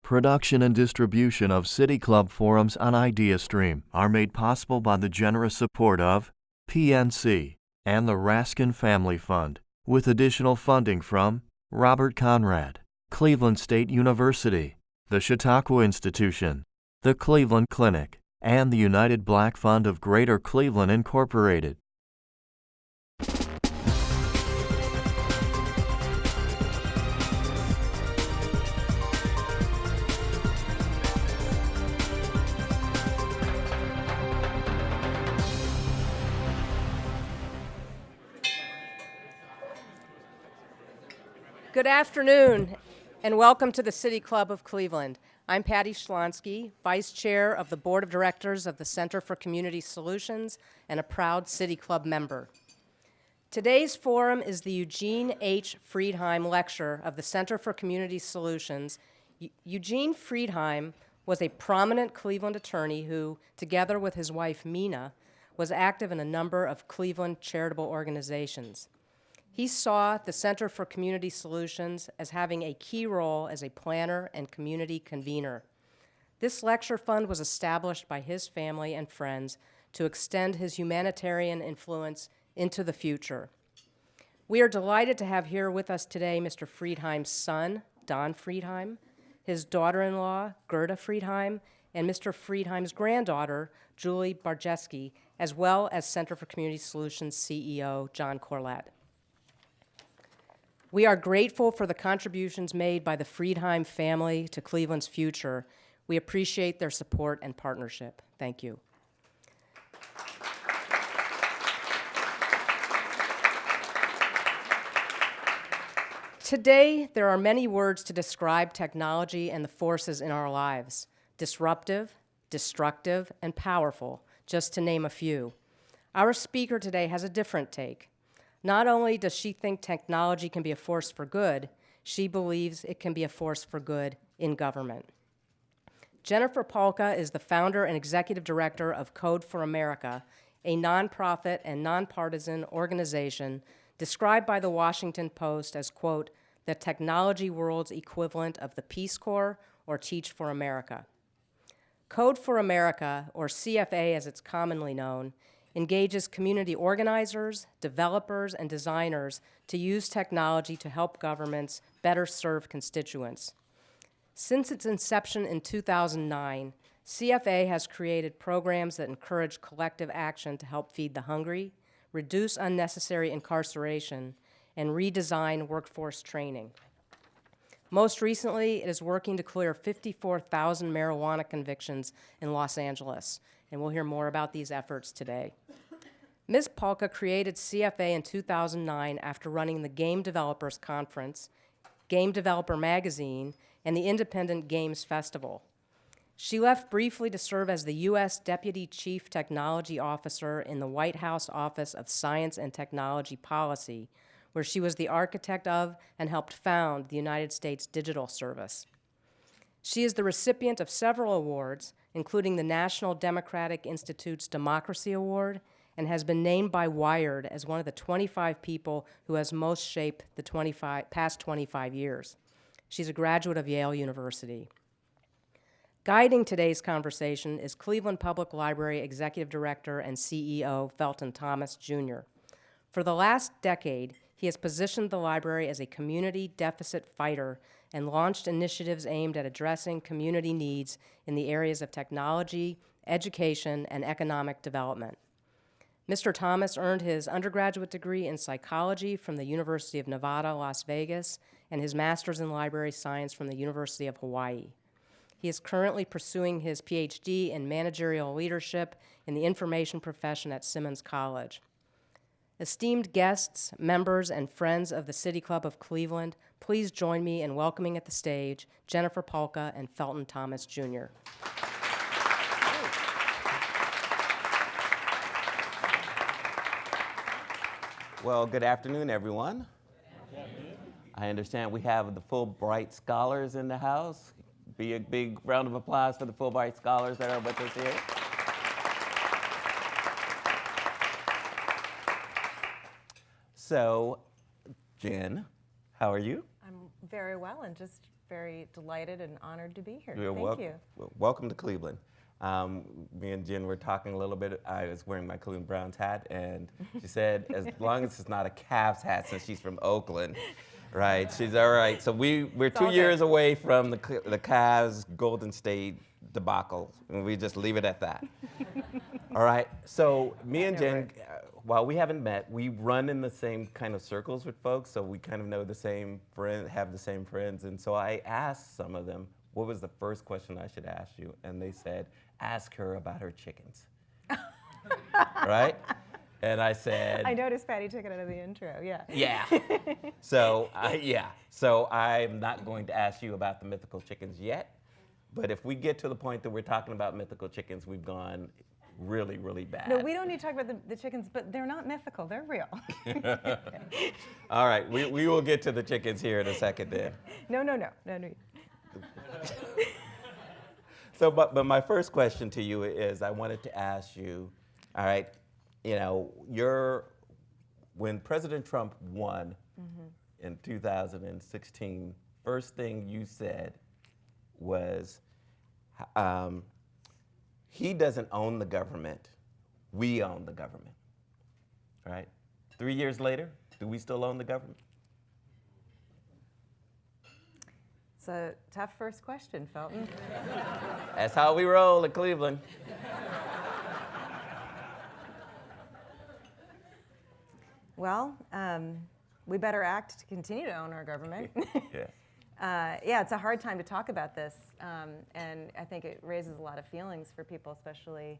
Production and distribution of City Club forums on IdeaStream are made possible by the generous support of PNC and the Raskin Family Fund, with additional funding from Robert Conrad, Cleveland State University, the Chautauqua Institution, the Cleveland Clinic, and the United Black Fund of Greater Cleveland, Incorporated. Good afternoon, and welcome to the City Club of Cleveland. I'm Patty Schlonsky, Vice Chair of the Board of Directors of the Center for Community Solutions and a proud City Club member. Today's forum is the Eugene H. Friedheim Lecture of the Center for Community Solutions. Eugene Friedheim was a prominent Cleveland attorney who, together with his wife Mina, was active in a number of Cleveland charitable organizations. He saw the Center for Community Solutions as having a key role as a planner and community convener. This lecture fund was established by his family and friends to extend his humanitarian influence into the future. We are delighted to have here with us today Mr. Friedheim's son, Don Friedheim, his daughter-in-law, Gerda Friedheim, and Mr. Friedheim's granddaughter, Julie Barjeski, as well as Center for Community Solutions CEO, John Corlett. We are grateful for the contributions made by the Friedheim family to Cleveland's future. We appreciate their support and partnership. Thank you. Today, there are many words to describe technology and the forces in our lives: disruptive, destructive, and powerful, just to name a few. Our speaker today has a different take. Not only does she think technology can be a force for good, she believes it can be a force for good in government. Jennifer Pahlka is the founder and executive director of Code for America, a nonprofit and nonpartisan organization described by the Washington Post as, quote, the technology world's equivalent of the Peace Corps or Teach for America. Code for America, or CFA as it's commonly known, engages community organizers, developers, and designers to use technology to help governments better serve constituents. Since its inception in 2009, CFA has created programs that encourage collective action to help feed the hungry, reduce unnecessary incarceration, and redesign workforce training. Most recently, it is working to clear 54,000 marijuana convictions in Los Angeles, and we'll hear more about these efforts today. Ms. Pahlka created CFA in 2009 after running the Game Developers Conference, Game Developer Magazine, and the Independent Games Festival. She left briefly to serve as the U.S. Deputy Chief Technology Officer in the White House Office of Science and Technology Policy, where she was the architect of and helped found the United States Digital Service. She is the recipient of several awards, including the National Democratic Institute's Democracy Award, and has been named by Wired as one of the 25 people who has most shaped the past 25 years. She's a graduate of Yale University. Guiding today's conversation is Cleveland Public Library Executive Director and CEO Felton Thomas, Jr. For the last decade, he has positioned the library as a community deficit fighter and launched initiatives aimed at addressing community needs in the areas of technology, education, and economic development. Mr. Thomas earned his undergraduate degree in psychology from the University of Nevada, Las Vegas, and his master's in library science from the University of Hawaii. He is currently pursuing his PhD in managerial leadership in the information profession at Simmons College. Esteemed guests, members, and friends of the City Club of Cleveland, please join me in welcoming at the stage Jennifer Pahlka and Felton Thomas, Jr. Well, good afternoon, everyone. Good afternoon. I understand we have the Fulbright Scholars in the house. Be a big round of applause for the Fulbright Scholars that are with us here. So, Jen, how are you? I'm very well and just very delighted and honored to be here. You're Thank you. Welcome to Cleveland. Me and Jen were talking a little bit. I was wearing my Cleveland Browns hat, and she said, as long as it's not a Cavs hat, since she's from Oakland, right? She's all right. So we're 2 years away from the Cavs Golden State debacle, and we just leave it at that. All right. So me and Jen, while we haven't met, we run in the same kind of circles with folks, so we kind of know the same friends, have the same friends, and so I asked some of them, what was the first question I should ask you? And they said, ask her about her chickens. Right? And I said, I noticed Patty took it out of the intro, yeah. Yeah. So I'm not going to ask you about the mythical chickens yet, but if we get to the point that we're talking about mythical chickens, we've gone really, really bad. No, we don't need to talk about the chickens, but they're not mythical, they're real. All right, we will get to the chickens here in a second then. No. So, but my first question to you is, I wanted to ask you, all right, you know, when President Trump won in 2016, first thing you said was, he doesn't own the government, we own the government, right? 3 years later, do we still own the government? It's a tough first question, Felton. That's how we roll in Cleveland. Well, we better act to continue to own our government. Yeah. Yeah, it's a hard time to talk about this, and I think it raises a lot of feelings for people, especially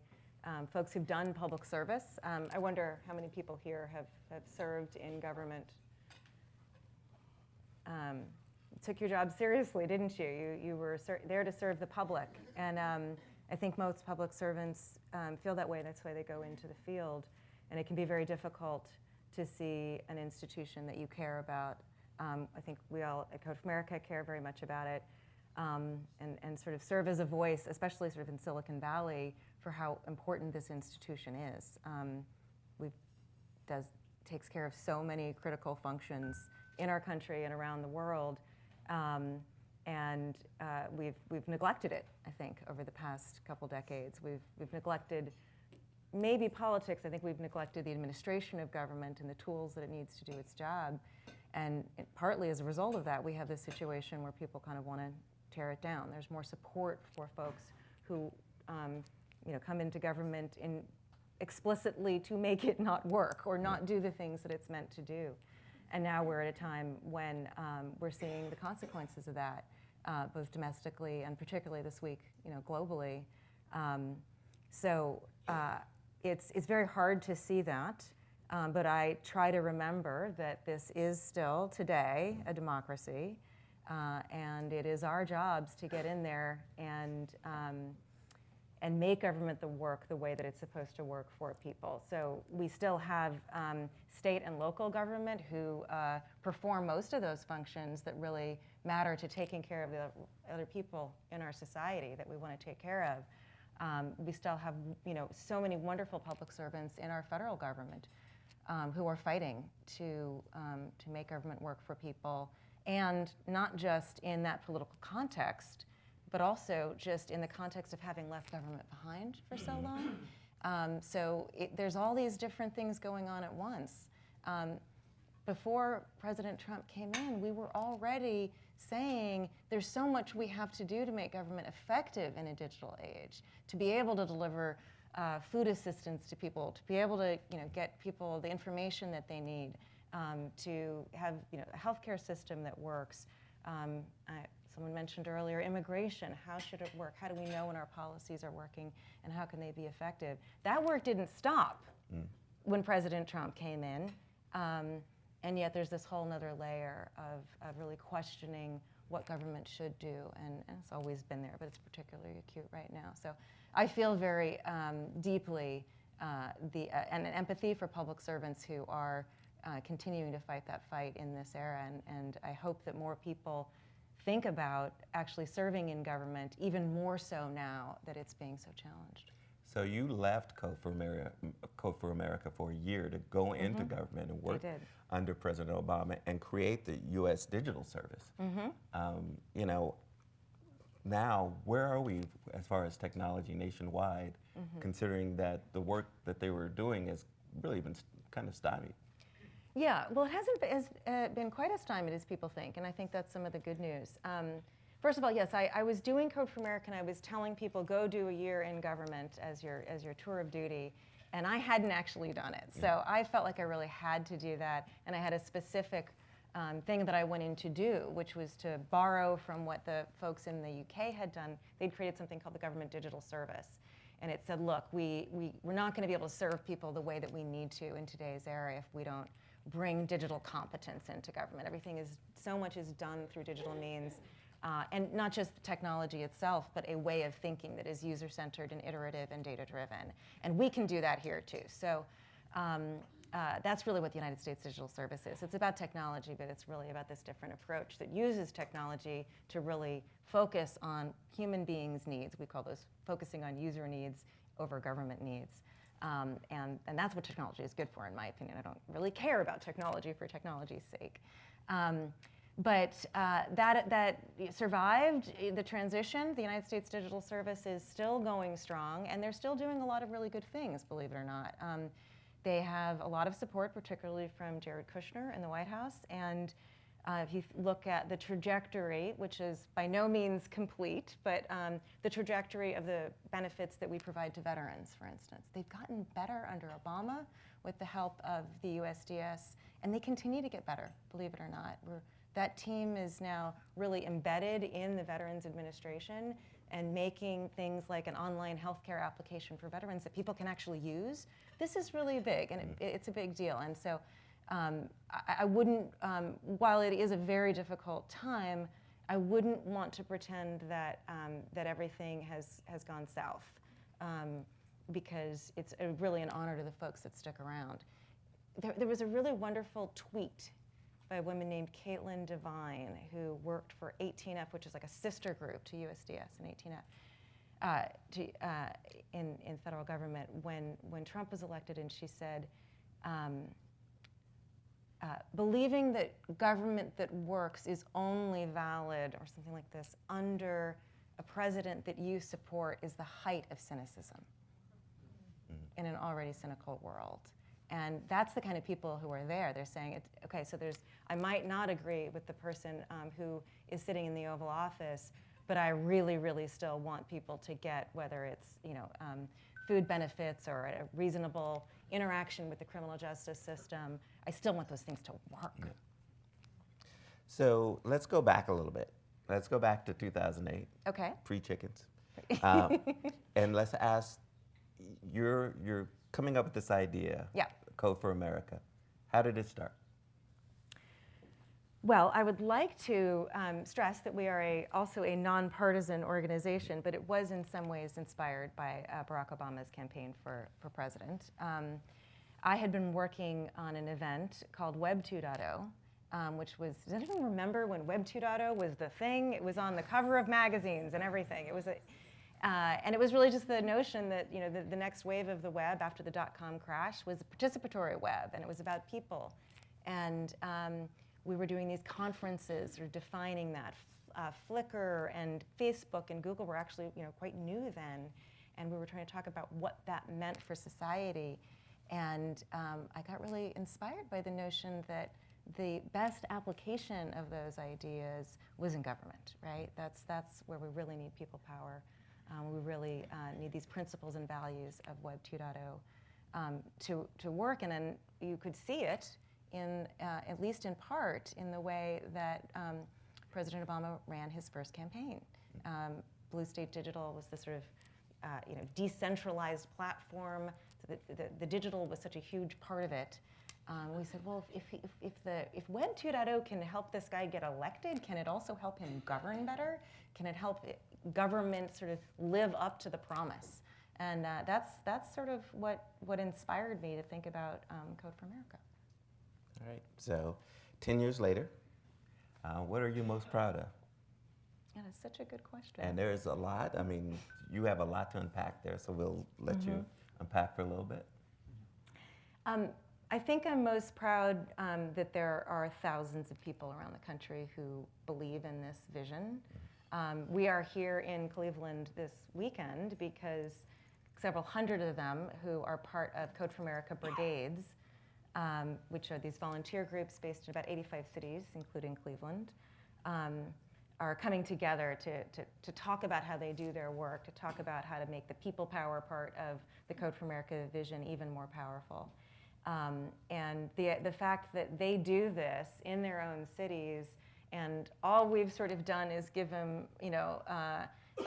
folks who've done public service. I wonder how many people here have served in government. Took your job seriously, didn't you? You were there to serve the public, and I think most public servants feel that way. That's why they go into the field, and it can be very difficult to see an institution that you care about. I think we all at Code for America care very much about it, and sort of serve as a voice, especially sort of in Silicon Valley, for how important this institution is. Takes care of so many critical functions in our country and around the world, and we've neglected it, I think, over the past couple decades. We've neglected maybe politics. I think we've neglected the administration of government and the tools that it needs to do its job. And partly as a result of that, we have this situation where people kind of want to tear it down. There's more support for folks who come into government explicitly to make it not work or not do the things that it's meant to do. And now we're at a time when we're seeing the consequences of that, both domestically and particularly this week, globally. So it's very hard to see that. But I try to remember that this is still today a democracy, and it is our jobs to get in there and make government work the way that it's supposed to work for people. So we still have state and local government who perform most of those functions that really matter to taking care of the other people in our society that we want to take care of. We still have so many wonderful public servants in our federal government. Who are fighting to make government work for people, and not just in that political context, but also just in the context of having left government behind for so long. So there's all these different things going on at once. Before President Trump came in, we were already saying there's so much we have to do to make government effective in a digital age, to be able to deliver food assistance to people, to be able to get people the information that they need, to have a healthcare system that works. Someone mentioned earlier immigration. How should it work? How do we know when our policies are working, and how can they be effective? That work didn't stop when President Trump came in, and yet there's this whole other layer of really questioning what government should do, and it's always been there, but it's particularly acute right now. So I feel very deeply and an empathy for public servants who are continuing to fight that fight in this era, and I hope that more people think about actually serving in government, even more so now that it's being so challenged. So you left Code for America for a year to go into government and work under President Obama and create the U.S. Digital Service. You know, now where are we as far as technology nationwide, considering that the work that they were doing has really been kind of stymied? Yeah, well, it hasn't been quite as stymied as people think, and I think that's some of the good news. First of all, yes, I was doing Code for America, and I was telling people, go do a year in government as your tour of duty, and I hadn't actually done it. So I felt like I really had to do that, and I had a specific thing that I went in to do, which was to borrow from what the folks in the UK had done. They'd created something called the Government Digital Service. And it said, look, we're not going to be able to serve people the way that we need to in today's era if we don't bring digital competence into government. So much is done through digital means. And not just the technology itself, but a way of thinking that is user-centered and iterative and data-driven. And we can do that here too. So that's really what the United States Digital Service is. It's about technology, but it's really about this different approach that uses technology to really focus on human beings' needs. We call those focusing on user needs over government needs. And that's what technology is good for, in my opinion. I don't really care about technology for technology's sake. But that survived the transition. The United States Digital Service is still going strong, and they're still doing a lot of really good things, believe it or not. They have a lot of support, particularly from Jared Kushner in the White House. And if you look at the trajectory, which is by no means complete, but the trajectory of the benefits that we provide to veterans, for instance, they've gotten better under Obama with the help of the USDS, and they continue to get better, believe it or not. That team is now really embedded in the Veterans Administration and making things like an online healthcare application for veterans that people can actually use. This is really big, and it's a big deal. And so I wouldn't, while it is a very difficult time, I wouldn't want to pretend that, that everything has gone south, because it's really an honor to the folks that stick around. There was a really wonderful tweet by a woman named Caitlin Devine, who worked for 18F, which is like a sister group to USDS and 18F, in federal government, when Trump was elected, and she said, believing that government that works is only valid, or something like this, under a president that you support is the height of cynicism in an already cynical world. And that's the kind of people who are there. They're saying, okay, so I might not agree with the person who is sitting in the Oval Office, but I really, really still want people to get, whether it's food benefits or a reasonable interaction with the criminal justice system, I still want those things to work. Yeah. So let's go back a little bit. Let's go back to 2008. Okay. Pre-chickens. And let's ask, you're coming up with this idea, yeah. Code for America. How did it start? Well, I would like to stress that we are also a nonpartisan organization, but it was in some ways inspired by Barack Obama's campaign for president. I had been working on an event called Web 2.0, which was, does anyone remember when Web 2.0 was the thing? It was on the cover of magazines and everything. It was and it was really just the notion that the next wave of the web after the .com crash was a participatory web, and it was about people. And we were doing these conferences or defining that. Flickr and Facebook and Google were actually quite new then, and we were trying to talk about what that meant for society. And I got really inspired by the notion that the best application of those ideas was in government, right? That's where we really need people power. We really need these principles and values of Web 2.0 to work, and then you could see it in, at least in part, in the way that President Obama ran his first campaign. Blue State Digital was this sort of decentralized platform. So the digital was such a huge part of it. We said, well, if Web 2.0 can help this guy get elected, can it also help him govern better? Can it help government sort of live up to the promise? And that's sort of what inspired me to think about Code for America. All right. So, 10 years later, what are you most proud of? That is such a good question. And there's a lot. I mean, you have a lot to unpack there, so we'll let you unpack for a little bit. I think I'm most proud that there are thousands of people around the country who believe in this vision. We are here in Cleveland this weekend because several hundred of them who are part of Code for America Brigades, which are these volunteer groups based in about 85 cities, including Cleveland, are coming together to talk about how they do their work, to talk about how to make the people power part of the Code for America vision even more powerful. And the fact that they do this in their own cities, and all we've sort of done is give them,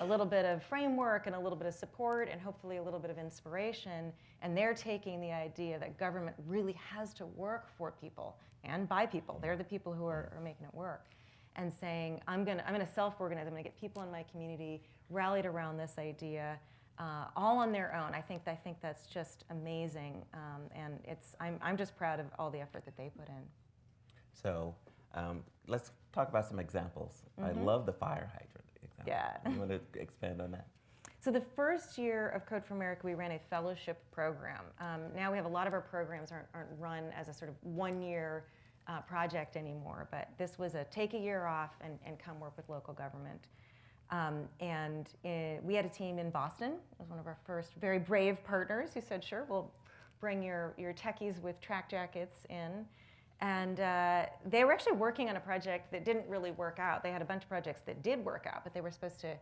a little bit of framework and a little bit of support and hopefully a little bit of inspiration, and they're taking the idea that government really has to work for people and by people. They're the people who are making it work, and saying, I'm gonna self-organize, I'm gonna get people in my community rallied around this idea, all on their own. I think that's just amazing, and I'm just proud of all the effort that they put in. So let's talk about some examples. I love the fire hydrant example. Yeah. You want to expand on that? So the first year of Code for America, we ran a fellowship program. Now we have a lot of our programs aren't run as a sort of one-year project anymore, but this was a take a year off and come work with local government. We had a team in Boston. It was one of our first very brave partners who said, sure, we'll bring your techies with track jackets in. And they were actually working on a project that didn't really work out. They had a bunch of projects that did work out, but they were supposed to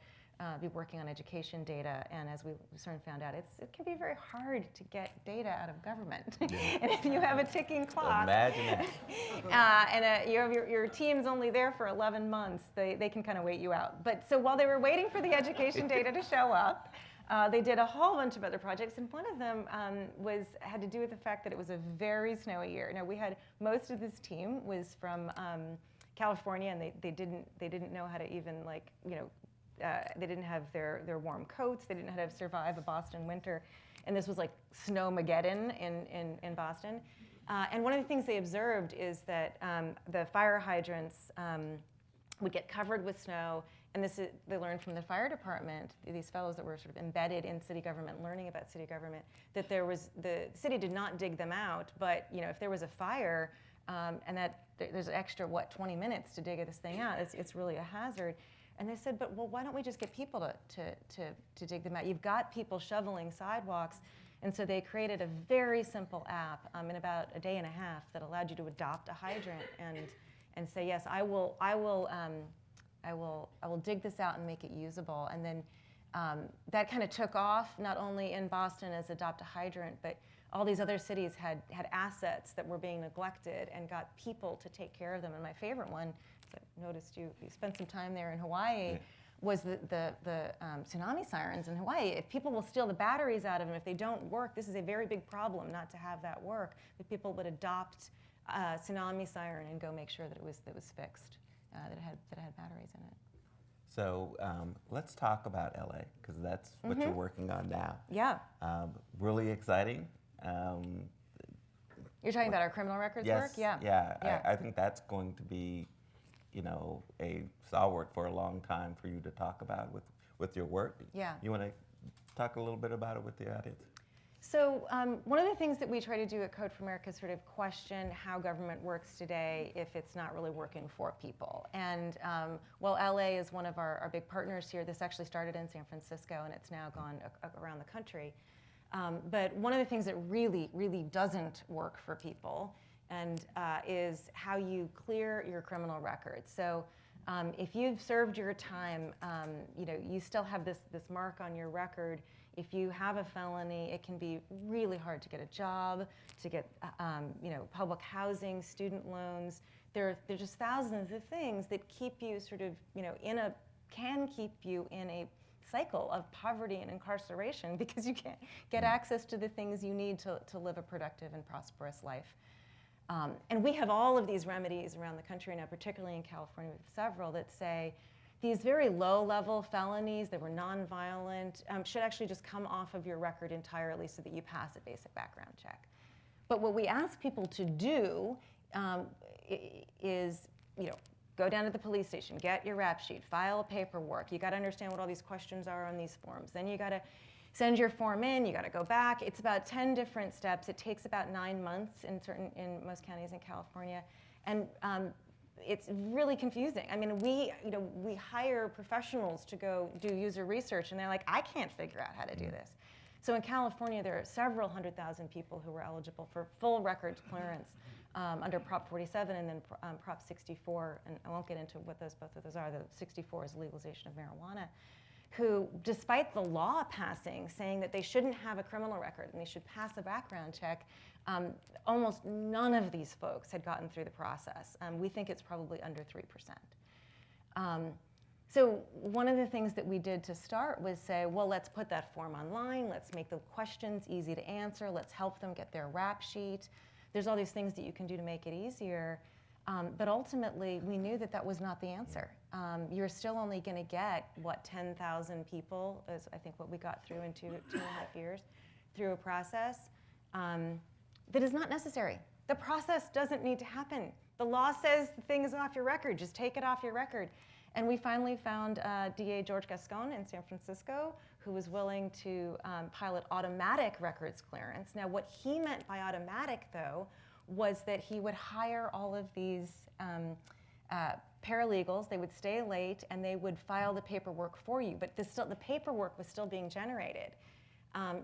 be working on education data. And as we sort of found out, it can be very hard to get data out of government. Yeah. And if you have a ticking clock, imagine that. and you have your team's only there for 11 months, they can kind of wait you out. But so while they were waiting for the education data to show up, they did a whole bunch of other projects, and one of them had to do with the fact that it was a very snowy year. Now most of this team was from California, and they didn't know how to even they didn't have their warm coats. They didn't know how to survive a Boston winter, and this was like snowmageddon in Boston. And one of the things they observed is that the fire hydrants would get covered with snow. And they learned from the fire department, these fellows that were sort of embedded in city government, learning about city government, that the city did not dig them out, but if there was a fire, and that there's an extra 20 minutes to dig this thing out, it's really a hazard. And they said, but why don't we just get people to dig them out? You've got people shoveling sidewalks, and so they created a very simple app in about a day and a half that allowed you to adopt a hydrant and say, yes, I will dig this out and make it usable. And then that kind of took off, not only in Boston as Adopt a Hydrant, but all these other cities had assets that were being neglected and got people to take care of them. And my favorite one, I noticed you spent some time there in Hawaii, was the tsunami sirens in Hawaii. If people will steal the batteries out of them, if they don't work, this is a very big problem not to have that work. That people would adopt a tsunami siren and go make sure that it was fixed. That it had batteries in it. So let's talk about LA, because that's what you're working on now. Yeah. Really exciting. You're talking about our criminal records work? Yeah. Yeah. I think that's going to be, a stalwart for a long time for you to talk about with your work. Yeah. You want to talk a little bit about it with the audience? So one of the things that we try to do at Code for America is sort of question how government works today if it's not really working for people. And while LA is one of our big partners here, this actually started in San Francisco and it's now gone around the country. But one of the things that really, really doesn't work for people is how you clear your criminal records. So if you've served your time, you still have this mark on your record. If you have a felony, it can be really hard to get a job, to get public housing, student loans. There are just thousands of things that keep you sort of can keep you in a cycle of poverty and incarceration because you can't get access to the things you need to live a productive and prosperous life. And we have all of these remedies around the country now, particularly in California, we have several that say these very low-level felonies that were nonviolent should actually just come off of your record entirely so that you pass a basic background check. But what we ask people to do is, go down to the police station, get your rap sheet, file paperwork. You got to understand what all these questions are on these forms. Then you got to send your form in. You got to go back. It's about 10 different steps. It takes about 9 months in most counties in California, and it's really confusing. I mean, we hire professionals to go do user research, and they're like, I can't figure out how to do this. So in California, there are several 100,000 people who were eligible for full records clearance under Prop 47 and then Prop 64, and I won't get into what both of those are. The 64 is legalization of marijuana, who, despite the law passing, saying that they shouldn't have a criminal record and they should pass a background check, almost none of these folks had gotten through the process. We think it's probably under 3%. So one of the things that we did to start was say, well, let's put that form online. Let's make the questions easy to answer. Let's help them get their rap sheet. There's all these things that you can do to make it easier. But ultimately, we knew that that was not the answer. You're still only going to get, 10,000 people is, I think, what we got through in two and a half years through a process that is not necessary. The process doesn't need to happen. The law says the thing is off your record. Just take it off your record. And we finally found DA George Gascon in San Francisco, who was willing to pilot automatic records clearance. Now, what he meant by automatic, though, was that he would hire all of these paralegals. They would stay late, and they would file the paperwork for you. But the paperwork was still being generated.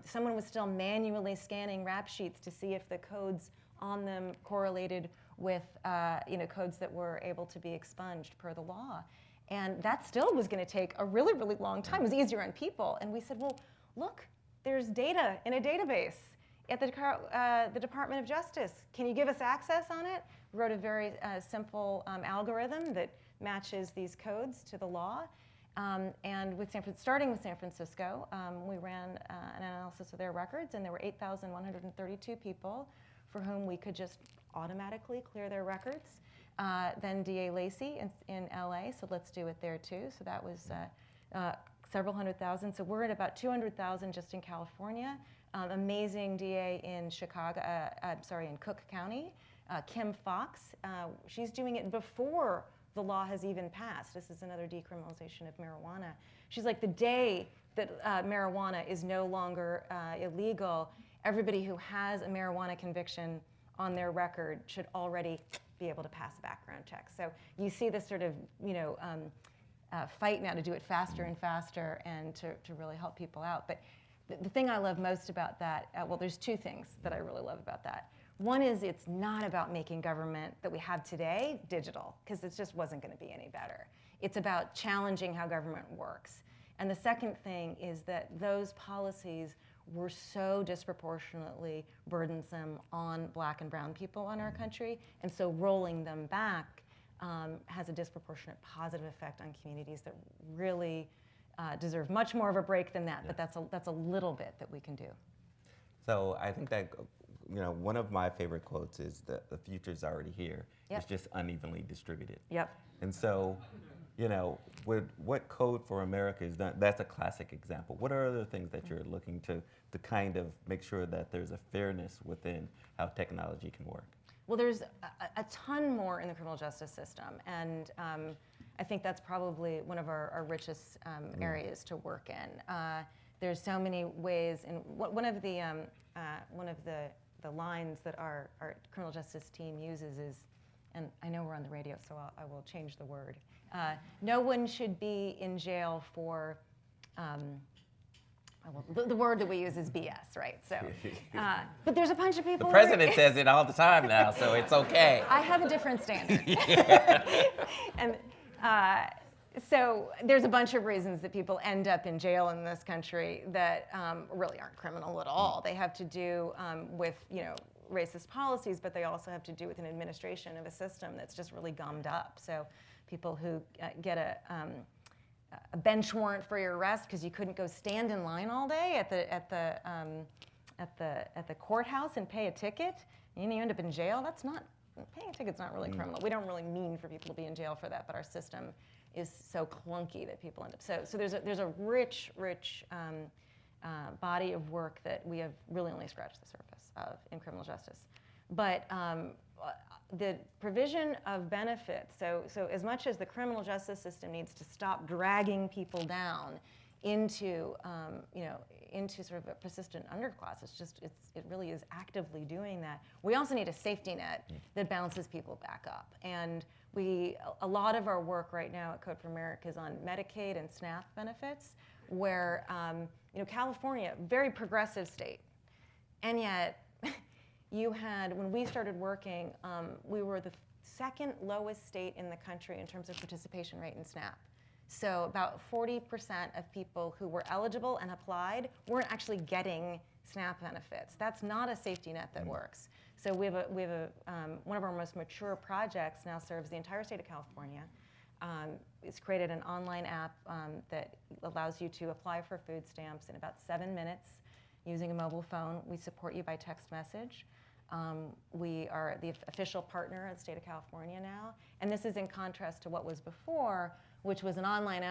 Someone was still manually scanning rap sheets to see if the codes on them correlated with codes that were able to be expunged per the law. And that still was going to take a really, really long time. It was easier on people. And we said, well, look, there's data in a database at the Department of Justice. Can you give us access on it? We wrote a very simple algorithm that matches these codes to the law. And starting with San Francisco, we ran an analysis of their records, and there were 8,132 people for whom we could just automatically clear their records. Then DA Lacey in LA, so let's do it there too. So that was several 100,000. So we're at about 200,000 just in California. Amazing DA in in Cook County, Kim Fox. She's doing it before the law has even passed. This is another decriminalization of marijuana. She's like, the day that marijuana is no longer illegal, everybody who has a marijuana conviction on their record should already be able to pass a background check. So you see this sort of, fight now to do it faster and faster and to really help people out. But the thing I love most about that, there's two things that I really love about that. One is it's not about making government that we have today digital, because it just wasn't going to be any better. It's about challenging how government works. And the second thing is that those policies were so disproportionately burdensome on Black and brown people in our country, and so rolling them back has a disproportionate positive effect on communities that really deserve much more of a break than that. Yeah. But that's a little bit that we can do. So I think that one of my favorite quotes is that the future's already here. Yep. It's just unevenly distributed. Yep. And so, with what Code for America is done, that's a classic example. What are other things that you're looking to kind of make sure that there's a fairness within how technology can work? Well, there's a ton more in the criminal justice system, and I think that's probably one of our richest areas to work in. There's so many ways, and one of the lines that our criminal justice team uses is, and I know we're on the radio, so I will change the word. No one should be in jail for, the word that we use is BS, right? So, but there's a bunch of people. The president says it all the time now, so it's okay. I have a different standard. And so there's a bunch of reasons that people end up in jail in this country that really aren't criminal at all. They have to do with racist policies, but they also have to do with an administration of a system that's just really gummed up. So people who get a bench warrant for your arrest because you couldn't go stand in line all day at the courthouse and pay a ticket, and you end up in jail. Paying a ticket's not really criminal. We don't really mean for people to be in jail for that, but our system is so clunky that people end up. So there's a rich body of work that we have really only scratched the surface of in criminal justice. But the provision of benefits, so as much as the criminal justice system needs to stop dragging people down into, into sort of a persistent underclass, it really is actively doing that. We also need a safety net that bounces people back up. And a lot of our work right now at Code for America is on Medicaid and SNAP benefits, where, California, very progressive state, and yet, when we started working, we were the second lowest state in the country in terms of participation rate in SNAP. So about 40% of people who were eligible and applied weren't actually getting SNAP benefits. That's not a safety net that works. So we have one of our most mature projects now serves the entire state of California. It's created an online app that allows you to apply for food stamps in about 7 minutes using a mobile phone. We support you by text message. We are the official partner of the state of California now, and this is in contrast to what was before, which was an online,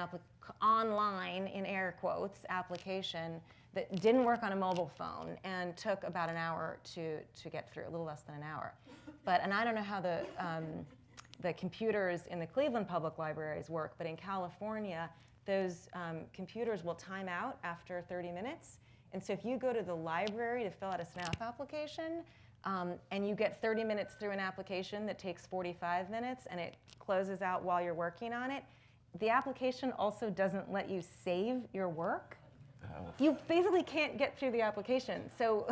in air quotes, application that didn't work on a mobile phone and took about an hour to get through, a little less than an hour. And I don't know how the computers in the Cleveland Public Libraries work, but in California, those computers will time out after 30 minutes. And so if you go to the library to fill out a SNAP application, and you get 30 minutes through an application that takes 45 minutes and it closes out while you're working on it, the application also doesn't let you save your work. You basically can't get through the application. So,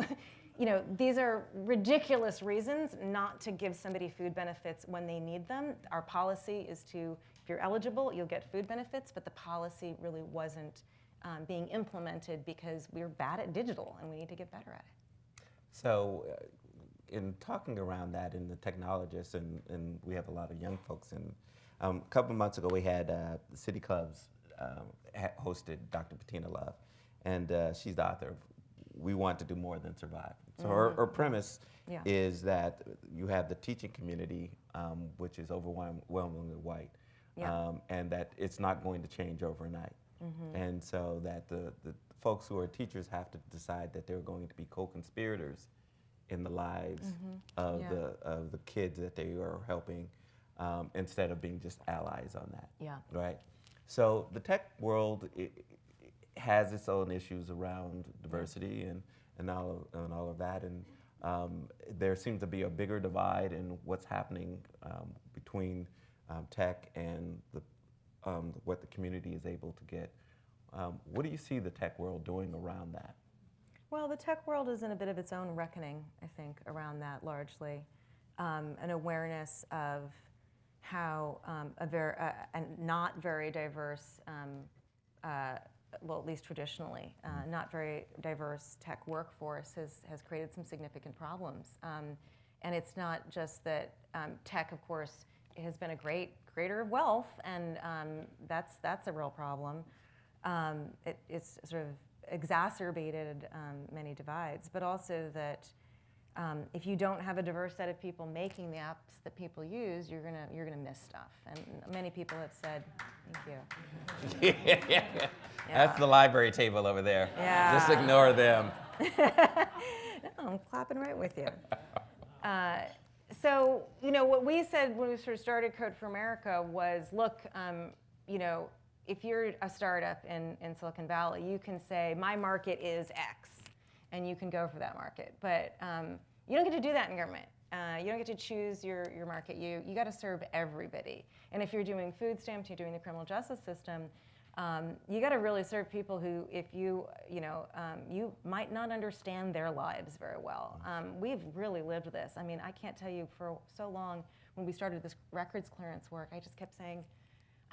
these are ridiculous reasons not to give somebody food benefits when they need them. Our policy is if you're eligible, you'll get food benefits, but the policy really wasn't being implemented because we're bad at digital and we need to get better at it. So in talking around that, and the technologists, and we have a lot of young folks, and a couple of months ago we had the City Clubs hosted Dr. Bettina Love, and she's the author of We Want to Do More Than Survive. So her premise is that you have the teaching community, which is overwhelmingly white, and that it's not going to change overnight. And so that the folks who are teachers have to decide that they're going to be co-conspirators in the lives of the kids that they are helping, instead of being just allies on that. Right? So the tech world has its own issues around diversity and all of that, and there seems to be a bigger divide in what's happening between tech and what the community is able to get. What do you see the tech world doing around that? Well, the tech world is in a bit of its own reckoning, I think, around that largely. An awareness of how a not very diverse, well, at least traditionally, not very diverse tech workforce has created some significant problems. And it's not just that tech, of course, has been a great creator of wealth, and that's a real problem. It's sort of exacerbated many divides, but also that if you don't have a diverse set of people making the apps that people use, you're gonna miss stuff. And many people have said, "Thank you." Yeah. That's the library table over there. Yeah. Just ignore them. No, I'm clapping right with you. So, what we said when we sort of started Code for America was, look, if you're a startup in Silicon Valley, you can say, my market is X, and you can go for that market. But you don't get to do that in government. You don't get to choose your market. You got to serve everybody. And if you're doing food stamps, you're doing the criminal justice system, you got to really serve people who, if you might not understand their lives very well. We've really lived this. I mean, I can't tell you, for so long when we started this records clearance work, I just kept saying,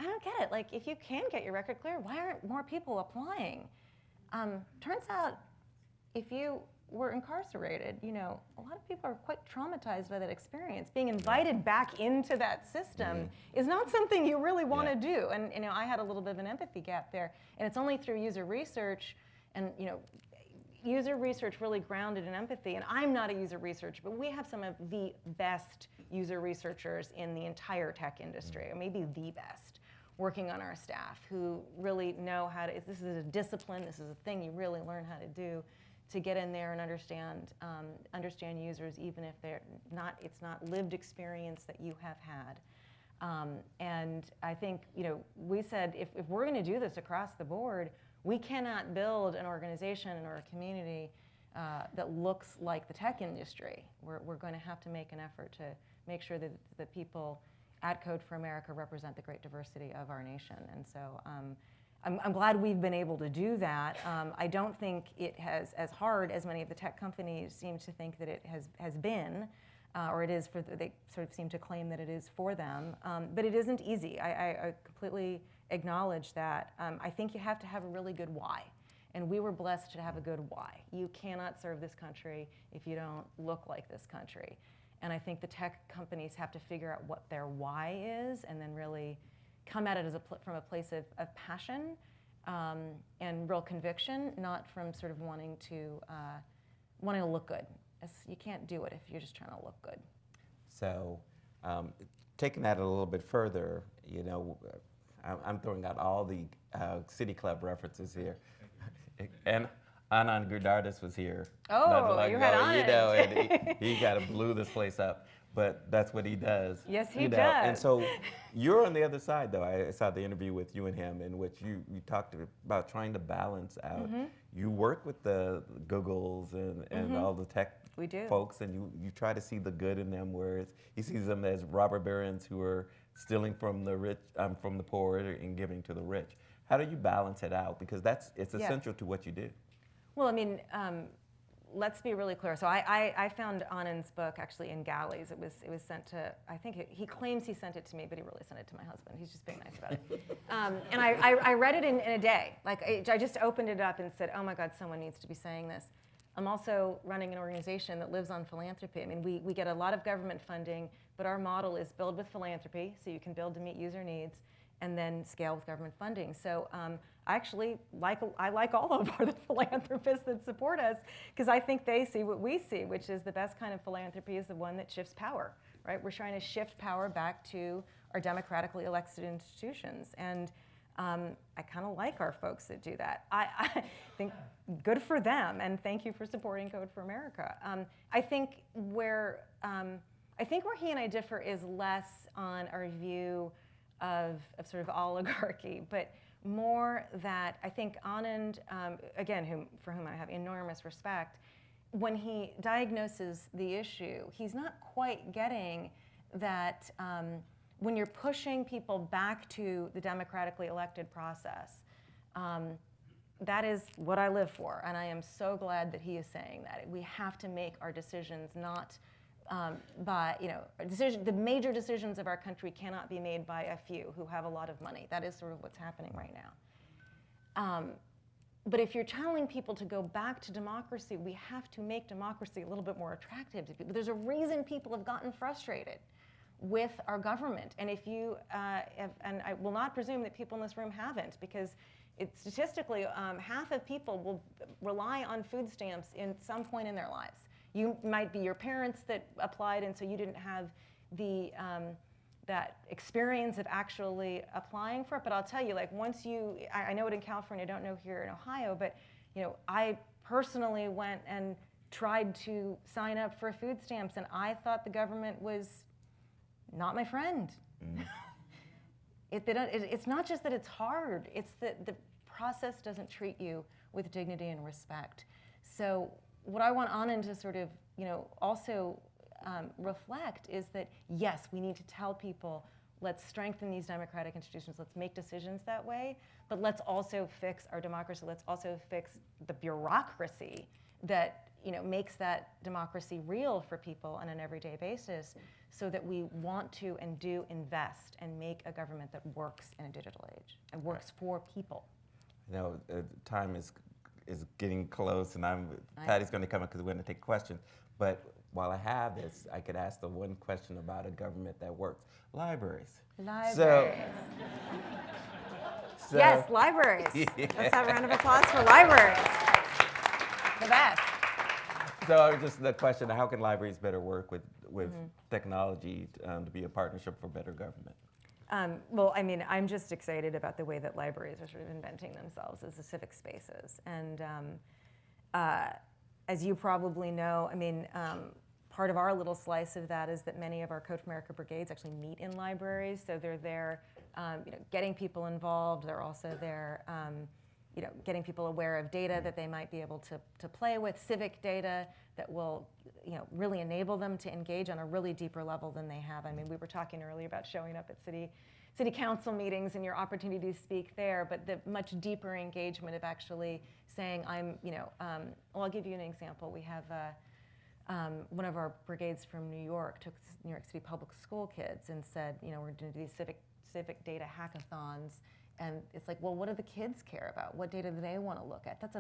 I don't get it. Like, if you can get your record clear, why aren't more people applying? Turns out, if you were incarcerated, a lot of people are quite traumatized by that experience. Being invited back into that system is not something you really want to do. And I had a little bit of an empathy gap there. And it's only through user research, and user research really grounded in empathy. And I'm not a user researcher, but we have some of the best user researchers in the entire tech industry, or maybe the best, working on our staff, who really know how to. This is a discipline. This is a thing you really learn how to do to get in there and understand users, even if it's not lived experience that you have had. And I think, we said if we're going to do this across the board, we cannot build an organization or a community that looks like the tech industry. We're going to have to make an effort to make sure that the people at Code for America represent the great diversity of our nation. And so I'm glad we've been able to do that. I don't think it has, as hard as many of the tech companies seem to think that it has been, or it is they sort of seem to claim that it is for them. But it isn't easy. I completely acknowledge that. I think you have to have a really good why. And we were blessed to have a good why. You cannot serve this country if you don't look like this country. And I think the tech companies have to figure out what their why is and then really come at it from a place of passion and real conviction, not from sort of wanting to look good. You can't do it if you're just trying to look good. So taking that a little bit further, I'm throwing out all the City Club references here. And Anand Gurdardis was here. Oh, you had Anand. And he kind of blew this place up. But that's what he does. Yes, he does. And so you're on the other side, though. I saw the interview with you and him in which you talked about trying to balance out. Mm-hmm. You work with the Googles and mm-hmm. all the tech folks, and you try to see the good in them, whereas he sees them as robber barons who are stealing from the rich, from the poor, and giving to the rich. How do you balance it out? Because it's essential to what you do. Well, I mean, let's be really clear. So I found Anand's book actually in galleys. It was sent to, he claims he sent it to me, but he really sent it to my husband. He's just being nice about it. And I read it in a day. Like I just opened it up and said, oh my God, someone needs to be saying this. I'm also running an organization that lives on philanthropy. I mean, we get a lot of government funding, but our model is build with philanthropy, so you can build to meet user needs, and then scale with government funding. So I like all of the philanthropists that support us, because I think they see what we see, which is the best kind of philanthropy is the one that shifts power, right? We're trying to shift power back to our democratically elected institutions. And I kind of like our folks that do that. I think good for them, and thank you for supporting Code for America. I think where he and I differ is less on our view of sort of oligarchy, but more that I think Anand, again, for whom I have enormous respect, when he diagnoses the issue, he's not quite getting that when you're pushing people back to the democratically elected process, that is what I live for, and I am so glad that he is saying that. We have to make our decisions not the major decisions of our country cannot be made by a few who have a lot of money. That is sort of what's happening right now. But if you're telling people to go back to democracy, we have to make democracy a little bit more attractive to people. There's a reason people have gotten frustrated with our government. And if you, and I will not presume that people in this room haven't, because statistically, half of people will rely on food stamps in some point in their lives. You might be your parents that applied, and so you didn't have the that experience of actually applying for it. But I'll tell you, like once I know it in California, I don't know here in Ohio, but I personally went and tried to sign up for food stamps, and I thought the government was not my friend. Mm. It's not just that it's hard; it's that the process doesn't treat you with dignity and respect. So what I want Anand to sort of, also reflect is that, yes, we need to tell people, let's strengthen these democratic institutions, let's make decisions that way, but let's also fix our democracy, let's also fix the bureaucracy that, makes that democracy real for people on an everyday basis, so that we want to and do invest and make a government that works in a digital age and works for people. Time is getting close, and Patty's going to come up because we're going to take questions. But while I have this, I could ask the one question about a government that works. Libraries. Libraries. Yes, libraries. Yeah. Let's have a round of applause for libraries. The best. So just the question, how can libraries better work with mm-hmm. technology to be a partnership for better government? Well, I mean, I'm just excited about the way that libraries are sort of inventing themselves as the civic spaces. And as you probably know, I mean, part of our little slice of that is that many of our Code for America brigades actually meet in libraries, so they're there, getting people involved. They're also there, getting people aware of data that they might be able to play with, civic data that will, really enable them to engage on a really deeper level than they have. I mean, we were talking earlier about showing up at city council meetings and your opportunity to speak there, but the much deeper engagement of actually saying, I'll give you an example. We have one of our brigades from New York took New York City public school kids and said, we're going to do these civic data hackathons. And it's like, well, what do the kids care about? What data do they want to look at? That's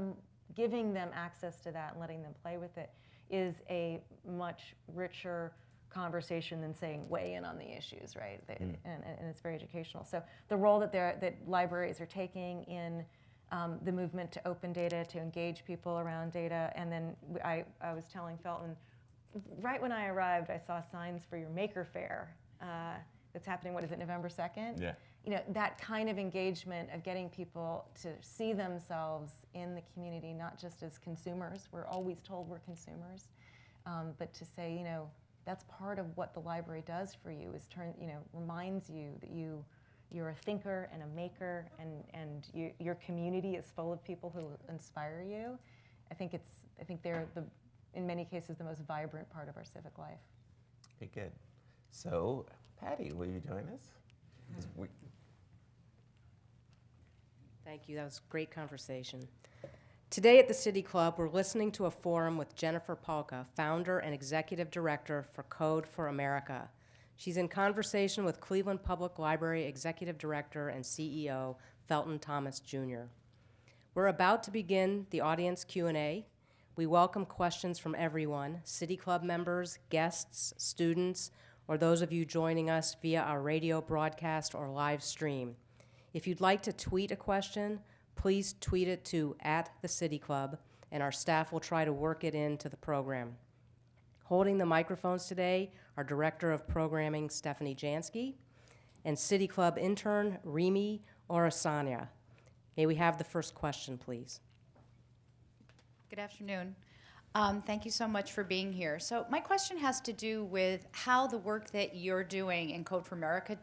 giving them access to that and letting them play with it is a much richer conversation than saying weigh in on the issues, right? And it's very educational. So the role that libraries are taking in the movement to open data, to engage people around data, and then I was telling Felton, right when I arrived, I saw signs for your Maker Faire that's happening, what is it, November 2nd? Yeah. That kind of engagement of getting people to see themselves in the community, not just as consumers. We're always told we're consumers, but to say, that's part of what the library does for you, is reminds you that you're a thinker and a maker, and your community is full of people who inspire you. I think they're in many cases the most vibrant part of our civic life. Okay, good. So, Patty, will you join us? Thank you. That was a great conversation. Today at the City Club, we're listening to a forum with Jennifer Pahlka, founder and executive director for Code for America. She's in conversation with Cleveland Public Library executive director and CEO, Felton Thomas Jr. We're about to begin the audience Q&A. We welcome questions from everyone, City Club members, guests, students, or those of you joining us via our radio broadcast or live stream. If you'd like to tweet a question, please tweet it to @TheCityClub, and our staff will try to work it into the program. Holding the microphones today are Director of Programming Stephanie Jansky and City Club intern Rimi Orasanya. May we have the first question, please? Good afternoon. Thank you so much for being here. So my question has to do with how the work that you're doing in Code for America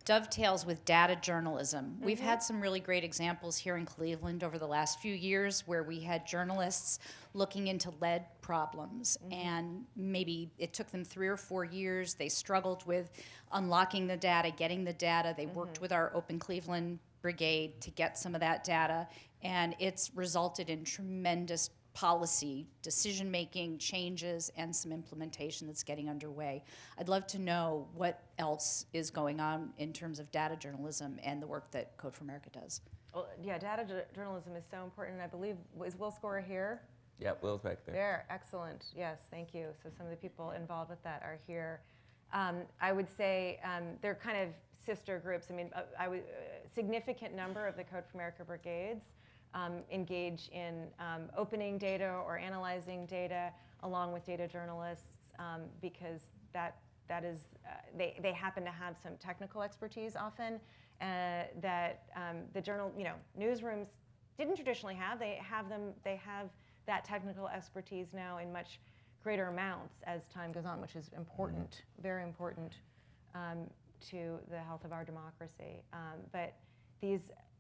dovetails with data journalism. Mm-hmm. We've had some really great examples here in Cleveland over the last few years where we had journalists looking into lead problems, mm-hmm. and maybe it took them 3 or 4 years. They struggled with unlocking the data, getting the data. They mm-hmm. worked with our Open Cleveland Brigade to get some of that data, and it's resulted in tremendous policy, decision-making changes, and some implementation that's getting underway. I'd love to know what else is going on in terms of data journalism and the work that Code for America does. Well, yeah, data journalism is so important, and I believe, is Will Scorer here? Yeah, Will's back there. There, excellent. Yes, thank you. So some of the people involved with that are here. I would say they're kind of sister groups. I mean, a significant number of the Code for America brigades engage in opening data or analyzing data along with data journalists because that is they happen to have some technical expertise often that the newsrooms didn't traditionally have. They have that technical expertise now in much greater amounts as time goes on, which is important, very important to the health of our democracy. But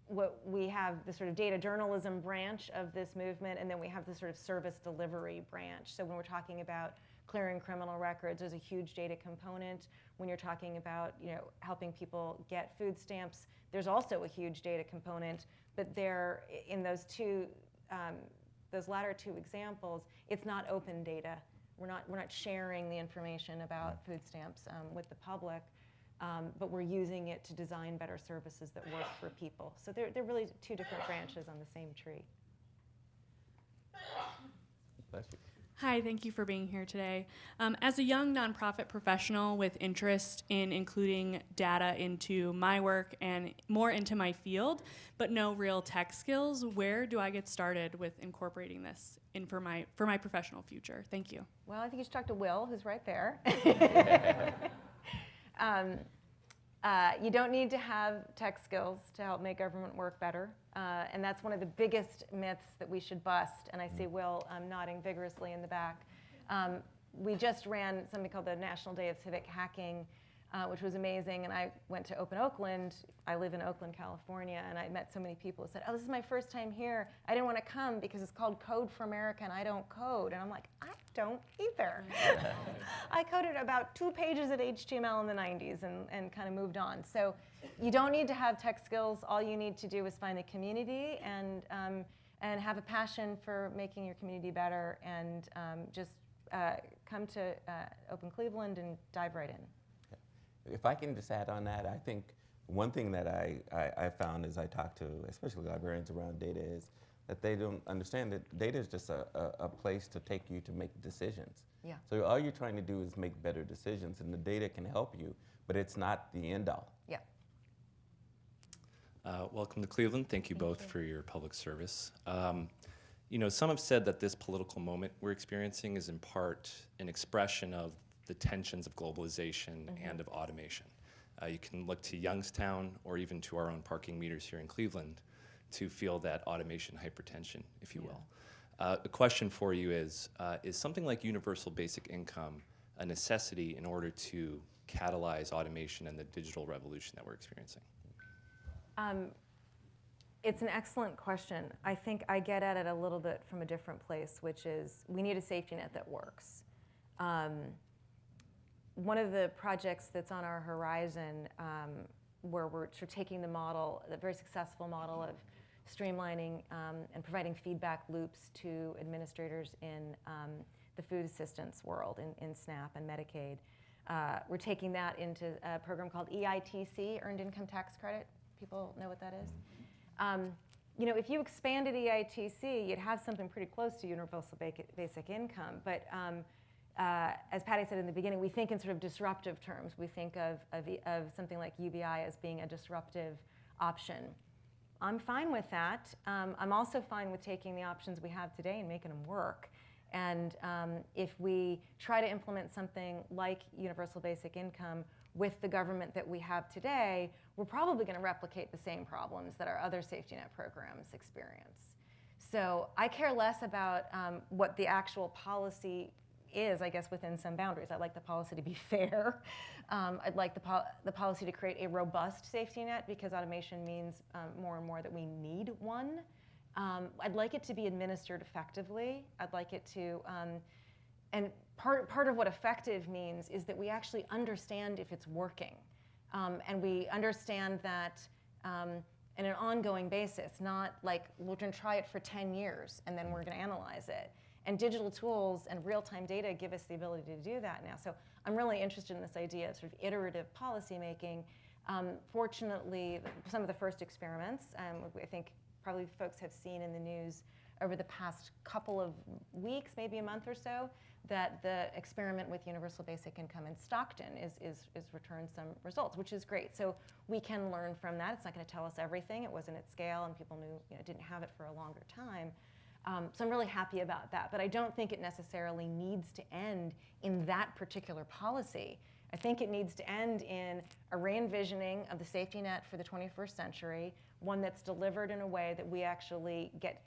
what we have the sort of data journalism branch of this movement, and then we have the sort of service delivery branch. So when we're talking about clearing criminal records, there's a huge data component. When you're talking about helping people get food stamps, there's also a huge data component. But there, in those latter two examples, it's not open data. We're not sharing the information about food stamps with the public. But we're using it to design better services that work for people. So they're really two different branches on the same tree. Bless you. Hi, thank you for being here today. As a young nonprofit professional with interest in including data into my work and more into my field, but no real tech skills, where do I get started with incorporating this in for my professional future? Thank you. Well, I think you should talk to Will, who's right there. You don't need to have tech skills to help make government work better. And that's one of the biggest myths that we should bust. And I see Will nodding vigorously in the back. We just ran something called the National Day of Civic Hacking, which was amazing. And I went to Open Oakland. I live in Oakland, California. And I met so many people who said, oh, this is my first time here. I didn't want to come because it's called Code for America and I don't code. And I'm like, I don't either. I coded about 2 pages of HTML in the 90s and kind of moved on. So you don't need to have tech skills. All you need to do is find a community and have a passion for making your community better, and just come to Open Cleveland and dive right in. If I can just add on that, I think one thing that I found as I talk to especially librarians around data is that they don't understand that data is just a place to take you to make decisions. Yeah. So all you're trying to do is make better decisions, and the data can help you, but it's not the end all. Yeah. Welcome to Cleveland. Thank you both for your public service. You know, some have said that this political moment we're experiencing is in part an expression of the tensions of globalization and of automation. You can look to Youngstown or even to our own parking meters here in Cleveland to feel that automation hypertension, if you will. The question for you is something like universal basic income a necessity in order to catalyze automation and the digital revolution that we're experiencing? It's an excellent question. I think I get at it a little bit from a different place, which is we need a safety net that works. One of the projects that's on our horizon where we're sort of taking the model, the very successful model of streamlining and providing feedback loops to administrators in the food assistance world, in SNAP and Medicaid. We're taking that into a program called EITC, Earned Income Tax Credit. People know what that is? You know, if you expanded EITC, you'd have something pretty close to universal basic income. But as Patty said in the beginning, we think in sort of disruptive terms. We think of something like UBI as being a disruptive option. I'm fine with that. I'm also fine with taking the options we have today and making them work. And if we try to implement something like universal basic income with the government that we have today, we're probably going to replicate the same problems that our other safety net programs experience. So I care less about what the actual policy is, I guess, within some boundaries. I'd like the policy to be fair. I'd like the policy to create a robust safety net, because automation means more and more that we need one. I'd like it to be administered effectively. I'd like it to, and part of what effective means is that we actually understand if it's working. And we understand that in an ongoing basis, not like we're going to try it for 10 years and then we're going to analyze it. And digital tools and real-time data give us the ability to do that now. So I'm really interested in this idea of sort of iterative policymaking. Fortunately, some of the first experiments, I think probably folks have seen in the news over the past couple of weeks, maybe a month or so, that the experiment with universal basic income in Stockton is returned some results, which is great. So we can learn from that. It's not going to tell us everything. It wasn't at scale, and people knew, didn't have it for a longer time. So I'm really happy about that. But I don't think it necessarily needs to end in that particular policy. I think it needs to end in a re-envisioning of the safety net for the 21st century, one that's delivered in a way that we actually get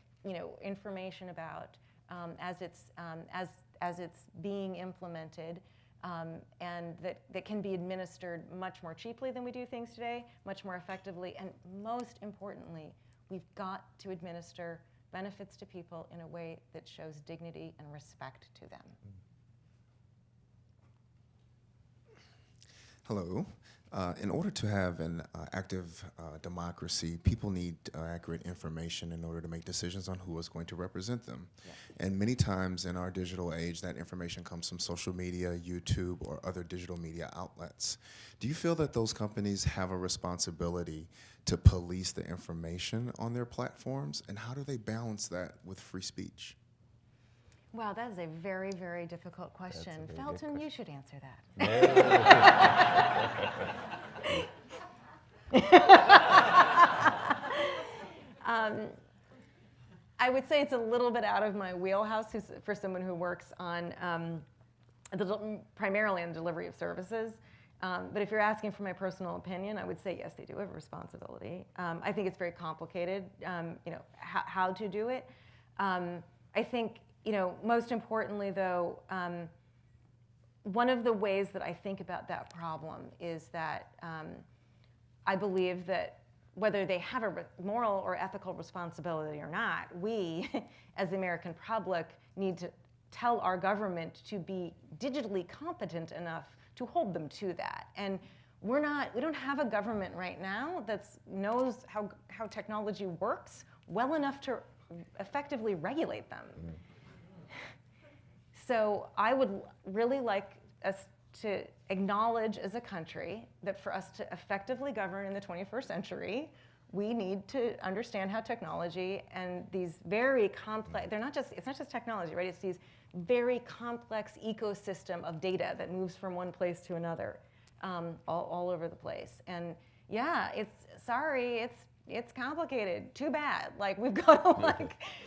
information about as it's being implemented, and that can be administered much more cheaply than we do things today, much more effectively, and most importantly, we've got to administer benefits to people in a way that shows dignity and respect to them. Hello. In order to have an active democracy, people need accurate information in order to make decisions on who is going to represent them. Yeah. And many times in our digital age, that information comes from social media, YouTube, or other digital media outlets. Do you feel that those companies have a responsibility to police the information on their platforms? And how do they balance that with free speech? Wow, that is a very, very difficult question. Felton, you should answer that. I would say it's a little bit out of my wheelhouse for someone who works on primarily on delivery of services. But if you're asking for my personal opinion, I would say yes, they do have a responsibility. I think it's very complicated, how to do it. I think, most importantly, though, one of the ways that I think about that problem is that I believe that whether they have a moral or ethical responsibility or not, we, as the American public, need to tell our government to be digitally competent enough to hold them to that. And we don't have a government right now that knows how technology works well enough to effectively regulate them. So I would really like us to acknowledge as a country that for us to effectively govern in the 21st century, we need to understand how technology and these very complex, it's not just technology, right? It's these very complex ecosystem of data that moves from one place to another, all over the place. And yeah, it's complicated. Too bad. Like we've got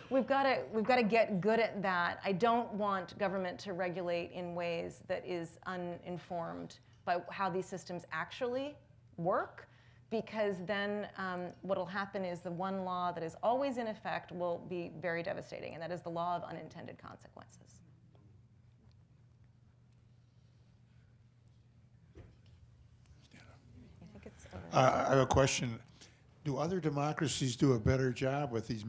to get good at that. I don't want government to regulate in ways that is uninformed by how these systems actually work, because then what will happen is the one law that is always in effect will be very devastating, and that is the law of unintended consequences. I have a question. Do other democracies do a better job with these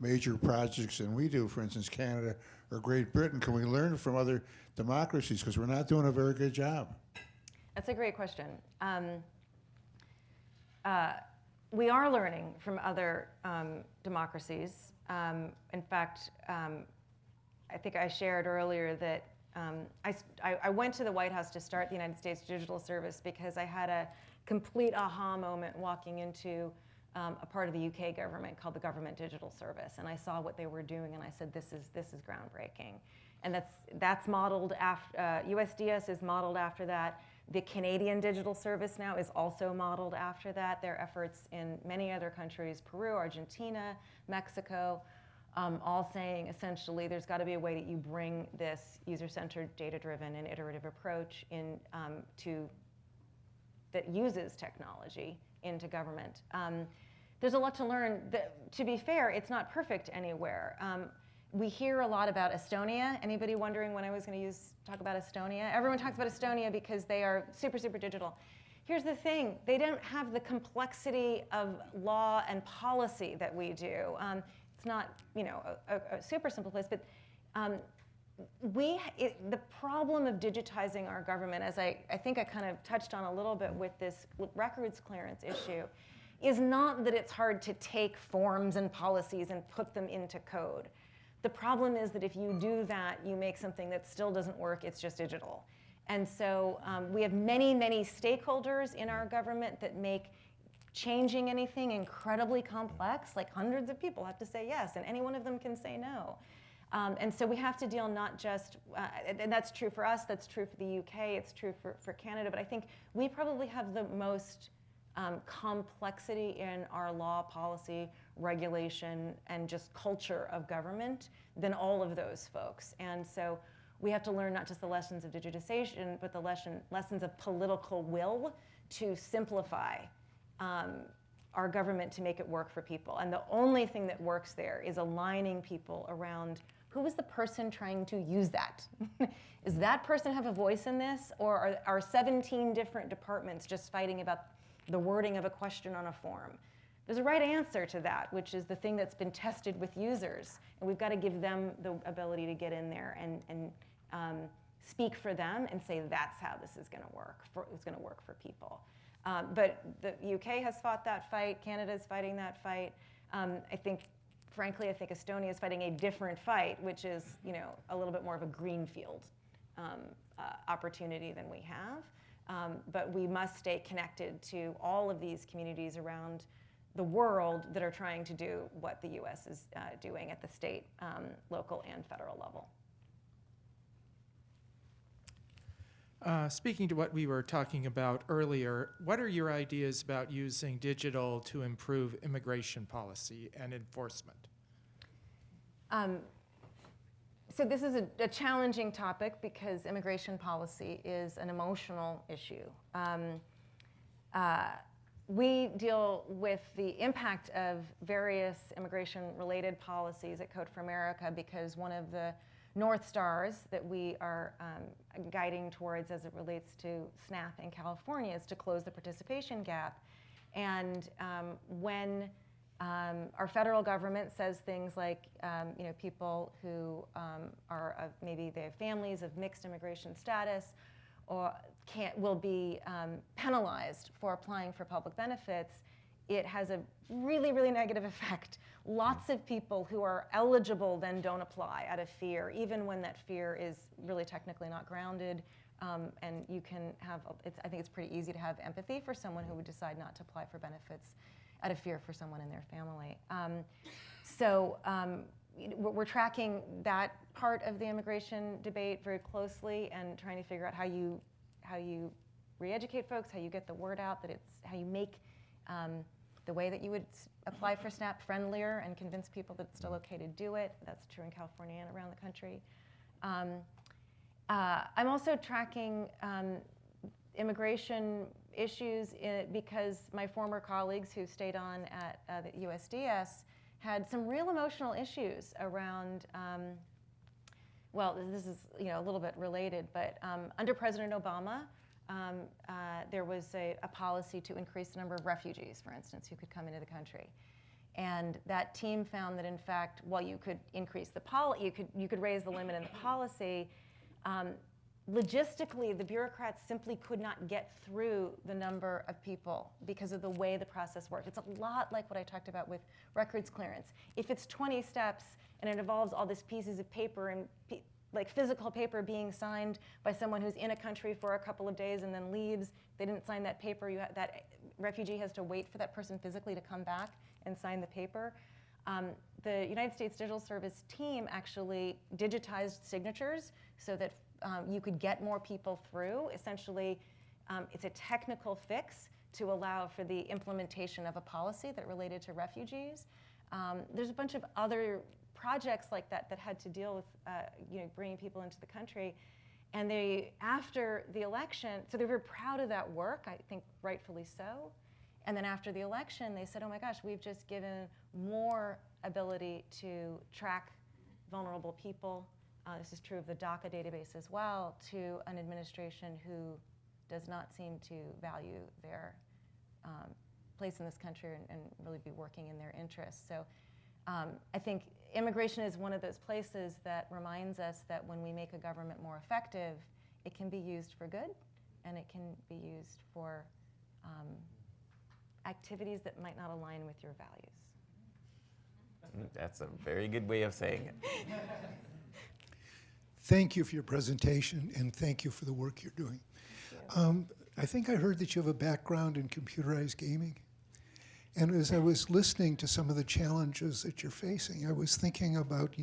major projects than we do? For instance, Canada or Great Britain. Can we learn from other democracies? Because we're not doing a very good job. That's a great question. We are learning from other democracies. In fact, I think I shared earlier that I went to the White House to start the United States Digital Service because I had a complete aha moment walking into a part of the UK government called the Government Digital Service, and I saw what they were doing, and I said, this is groundbreaking. And that's modeled after, USDS is modeled after that. The Canadian Digital Service now is also modeled after that. There are efforts in many other countries, Peru, Argentina, Mexico, all saying essentially there's got to be a way that you bring this user-centered, data-driven, and iterative approach in that uses technology into government. There's a lot to learn. To be fair, it's not perfect anywhere. We hear a lot about Estonia. Anybody wondering when I was going to talk about Estonia? Everyone talks about Estonia because they are super, super digital. Here's the thing. They don't have the complexity of law and policy that we do. It's not, a super simple place, but the problem of digitizing our government, as I think I kind of touched on a little bit with this records clearance issue, is not that it's hard to take forms and policies and put them into code. The problem is that if you do that, you make something that still doesn't work, it's just digital. And so we have many, many stakeholders in our government that make changing anything incredibly complex. Like hundreds of people have to say yes, and any one of them can say no. And so we have to deal not just, and that's true for us, that's true for the UK, it's true for Canada, but I think we probably have the most complexity in our law, policy, regulation, and just culture of government than all of those folks. And so we have to learn not just the lessons of digitization, but the lessons of political will to simplify our government to make it work for people. And the only thing that works there is aligning people around who is the person trying to use that? Is that person have a voice in this? Or are 17 different departments just fighting about the wording of a question on a form? There's a right answer to that, which is the thing that's been tested with users. And we've got to give them the ability to get in there and speak for them and say that's how this is going to work. It's going to work for people. But the UK has fought that fight. Canada's fighting that fight. Frankly, I think Estonia is fighting a different fight, which is, a little bit more of a greenfield opportunity than we have. But we must stay connected to all of these communities around the world that are trying to do what the U.S. is doing at the state, local, and federal level. Speaking to what we were talking about earlier, what are your ideas about using digital to improve immigration policy and enforcement? So this is a challenging topic because immigration policy is an emotional issue. We deal with the impact of various immigration-related policies at Code for America because one of the North Stars that we are guiding towards as it relates to SNAP in California is to close the participation gap. And when our federal government says things like, people who are maybe they have families of mixed immigration status, or will be penalized for applying for public benefits, it has a really, really negative effect. Lots of people who are eligible then don't apply out of fear, even when that fear is really technically not grounded. And you can have, I think it's pretty easy to have empathy for someone who would decide not to apply for benefits out of fear for someone in their family. We're tracking that part of the immigration debate very closely and trying to figure out how you re-educate folks, how you get the word out, that it's how you make the way that you would apply for SNAP friendlier and convince people that it's still okay to do it. That's true in California and around the country. I'm also tracking immigration issues because my former colleagues who stayed on at the USDS had some real emotional issues around, this is a little bit related, but under President Obama, there was a policy to increase the number of refugees, for instance, who could come into the country. And that team found that, in fact, while you could increase the you could raise the limit in the policy, logistically, the bureaucrats simply could not get through the number of people because of the way the process worked. It's a lot like what I talked about with records clearance. If it's 20 steps and it involves all these pieces of paper and like physical paper being signed by someone who's in a country for a couple of days and then leaves, they didn't sign that paper, that refugee has to wait for that person physically to come back and sign the paper. The United States Digital Service team actually digitized signatures so that you could get more people through. Essentially, it's a technical fix to allow for the implementation of a policy that related to refugees. There's a bunch of other projects like that that had to deal with bringing people into the country. And after the election, so they're very proud of that work, I think rightfully so. And then after the election, they said, oh my gosh, we've just given more ability to track vulnerable people. This is true of the DACA database as well, to an administration who does not seem to value their place in this country and really be working in their interests. So I think immigration is one of those places that reminds us that when we make a government more effective, it can be used for good and it can be used for activities that might not align with your values. That's a very good way of saying it. Thank you for your presentation, and thank you for the work you're doing. I think I heard that you have a background in computerized gaming. And as I was listening to some of the challenges that you're facing, I was thinking about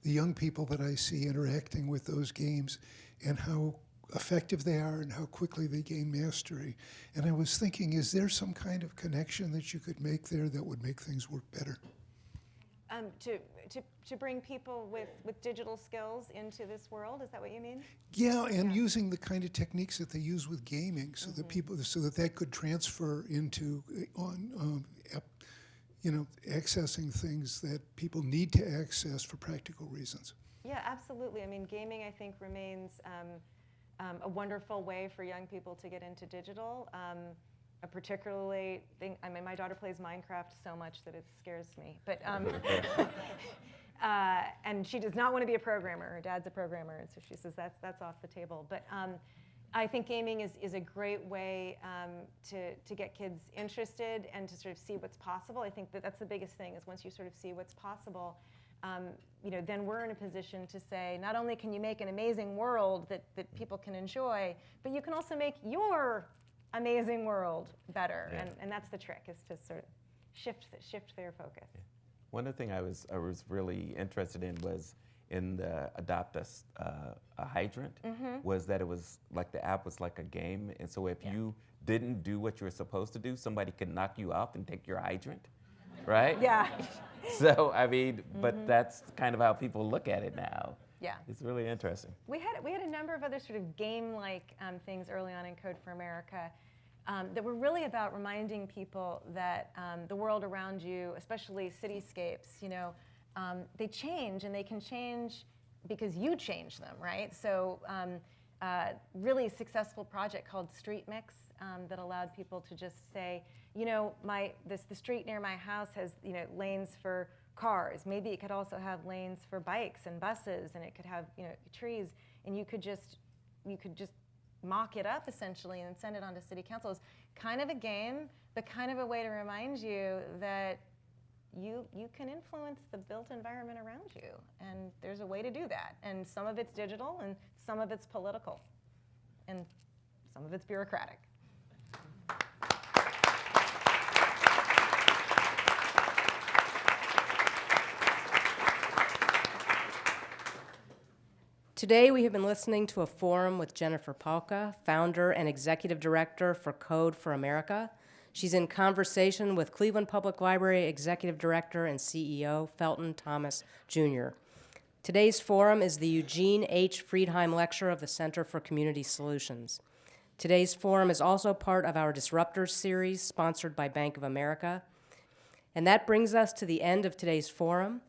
the young people that I see interacting with those games and how effective they are and how quickly they gain mastery. And I was thinking, is there some kind of connection that you could make there that would make things work better? To bring people with digital skills into this world, is that what you mean? Yeah, and using the kind of techniques that they use with gaming, so that people, so that could transfer into accessing things that people need to access for practical reasons. Yeah, absolutely. I mean, gaming, I think, remains a wonderful way for young people to get into digital. My daughter plays Minecraft so much that it scares me. But and she does not want to be a programmer. Her dad's a programmer, and so she says that's off the table. But I think gaming is a great way to get kids interested and to sort of see what's possible. I think that's the biggest thing, is once you sort of see what's possible, then we're in a position to say, not only can you make an amazing world that people can enjoy, but you can also make your amazing world better. Yeah. And that's the trick, is to sort of shift their focus. Yeah. One of the things I was really interested in was in the Adopt a Hydrant, was that it was like the app was like a game, and so if you didn't do what you were supposed to do, somebody could knock you off and take your hydrant, right? Yeah. So I mean, but that's kind of how people look at it now. Yeah. It's really interesting. We had a number of other sort of game-like things early on in Code for America that were really about reminding people that the world around you, especially cityscapes, they change, and they can change because you change them, right? So really successful project called Street Mix that allowed people to just say, the street near my house has lanes for cars. Maybe it could also have lanes for bikes and buses, and it could have trees, and you could just mock it up essentially and send it on to city council. It's kind of a game, but kind of a way to remind you that you can influence the built environment around you, and there's a way to do that. And some of it's digital, and some of it's political, and some of it's bureaucratic. Today, we have been listening to a forum with Jennifer Pahlka, founder and executive director for Code for America. She's in conversation with Cleveland Public Library executive director and CEO Felton Thomas Jr. Today's forum is the Eugene H. Friedheim Lecture of the Center for Community Solutions. Today's forum is also part of our Disruptors series sponsored by Bank of America. And that brings us to the end of today's forum.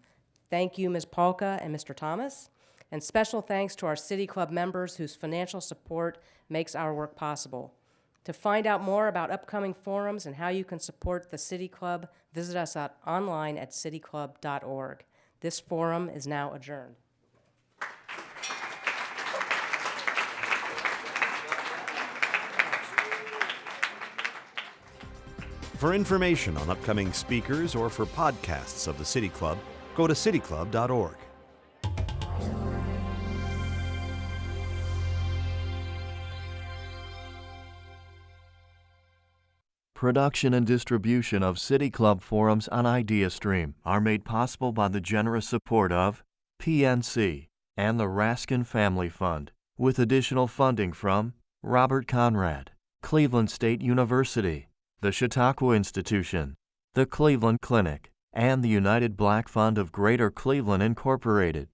Thank you, Ms. Pahlka and Mr. Thomas. And special thanks to our City Club members whose financial support makes our work possible. To find out more about upcoming forums and how you can support the City Club, visit us online at cityclub.org. This forum is now adjourned. For information on upcoming speakers or for podcasts of the City Club, go to cityclub.org. Production and distribution of City Club forums on IdeaStream are made possible by the generous support of PNC and the Raskin Family Fund, with additional funding from Robert Conrad, Cleveland State University, the Chautauqua Institution, the Cleveland Clinic, and the United Black Fund of Greater Cleveland Incorporated.